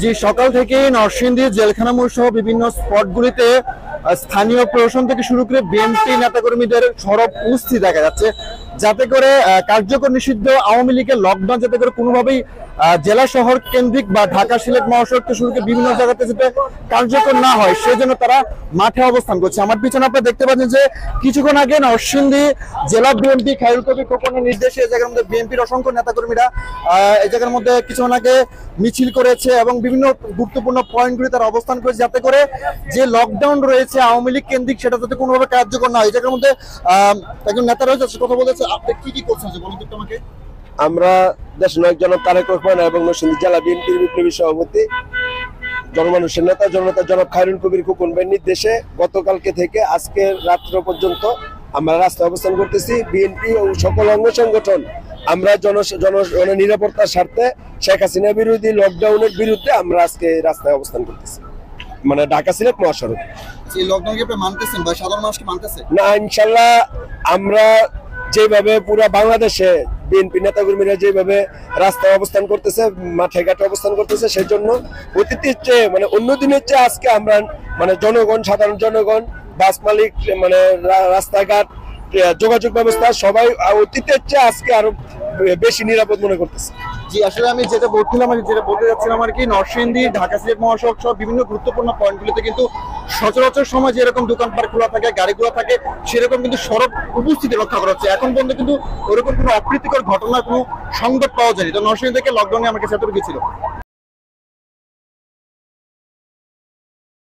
জি, সকাল থেকে নরসিংদী জেলখানা মোড় সহ বিভিন্ন স্পটগুলিতে স্থানীয় প্রশাসন থেকে শুরু করে বিএনপি নেতাকর্মীদের সরব উপস্থিতি দেখা যাচ্ছে, যাতে করে কার্যকর নিষিদ্ধ আওয়ামী লীগের লকডাউন যাতে করে কোনোভাবেই জেলা শহর কেন্দ্রিক বা ঢাকা সিলেট মহাসড়ক থেকে শুরু করে বিভিন্ন জায়গাতে যাতে কার্যকর না হয় সেজন্য তারা মাঠে অবস্থান করছে। আমার পিছনে আপনারা দেখতে পাচ্ছেন যে কিছুক্ষণ আগে নরসিংদী জেলা বিএনপি খায়রুল কবির খোকনের নির্দেশে এই জায়গার মধ্যে বিএনপির অসংখ্য নেতাকর্মীরা এই জায়গার মধ্যে কিছুক্ষণ আগে মিছিল করেছে এবং বিভিন্ন গুরুত্বপূর্ণ পয়েন্টগুলি তারা অবস্থান করেছে, যাতে করে যে লকডাউন রয়েছে আওয়ামী লীগ কেন্দ্রিক সেটা যাতে কোনোভাবে কার্যকর না হয়। এই জায়গার মধ্যে একজন নেতা রয়েছে, কথা বলেছে। আপনি কি কি করছেন বলুন তো আমাকে। আমরা দেশনায়ক জনাব তারেক রহমান এবং নরসিংদী জেলা বিএনপির বিপ্লবী সভাপতি জনমানুষের নেতা জননেতা জনাব খায়রুল কবির খোকনের নির্দেশে গতকালকে থেকে আজকে রাত্র পর্যন্ত আমরা রাস্তায় অবস্থান করতেছি। বিএনপি ও সকল অঙ্গ সংগঠন আমরা নিরাপত্তার স্বার্থে শেখ হাসিনা বিরোধী লকডাউনের বিরুদ্ধে আমরা আজকে রাস্তায় অবস্থান করতেছি, মানে ঢাকা সিলেট মহাসড়ক। লকডাউন কি আপনি মানতেছেন বা সাধারণ মানুষ কি মানতেছে না? ইনশাল্লাহ আমরা যেভাবে পুরো বাংলাদেশে বিএনপি নেতাকর্মীরা যেভাবে রাস্তায় অবস্থান করতেছে, মাঠে ঘাটে অবস্থান করতেছে, সেই জন্য অতীতের চেয়ে মানে অন্য দিনের চেয়ে আজকে আমরা মানে জনগণ, সাধারণ জনগণ, বাস মালিক, মানে রাস্তাঘাট, যোগাযোগ ব্যবস্থা সবাই অতীতের চেয়ে আজকে আরো বেশি নিরাপদ মনে করতেছে। জি, আসলে আমি যেটা বলতে যাচ্ছিলাম আর কি, নরসিংদী ঢাকা সিলেট মহাসড়ক সহ বিভিন্ন গুরুত্বপূর্ণ পয়েন্টগুলিতে কিন্তু সচরাচর সময় যেরকম দোকানপাট খোলা থাকে, গাড়িগুলো থাকে, সেরকম কিন্তু সড়ক উপস্থিতি রক্ষা করা হচ্ছে। এখন পর্যন্ত কিন্তু ওরকম কোনো অপ্রীতিকর ঘটনার কোনো সংবাদ পাওয়া যায়নি। তো নরসিংদী থেকে লকডাউনে আমার কাছে এতটুকু ছিল।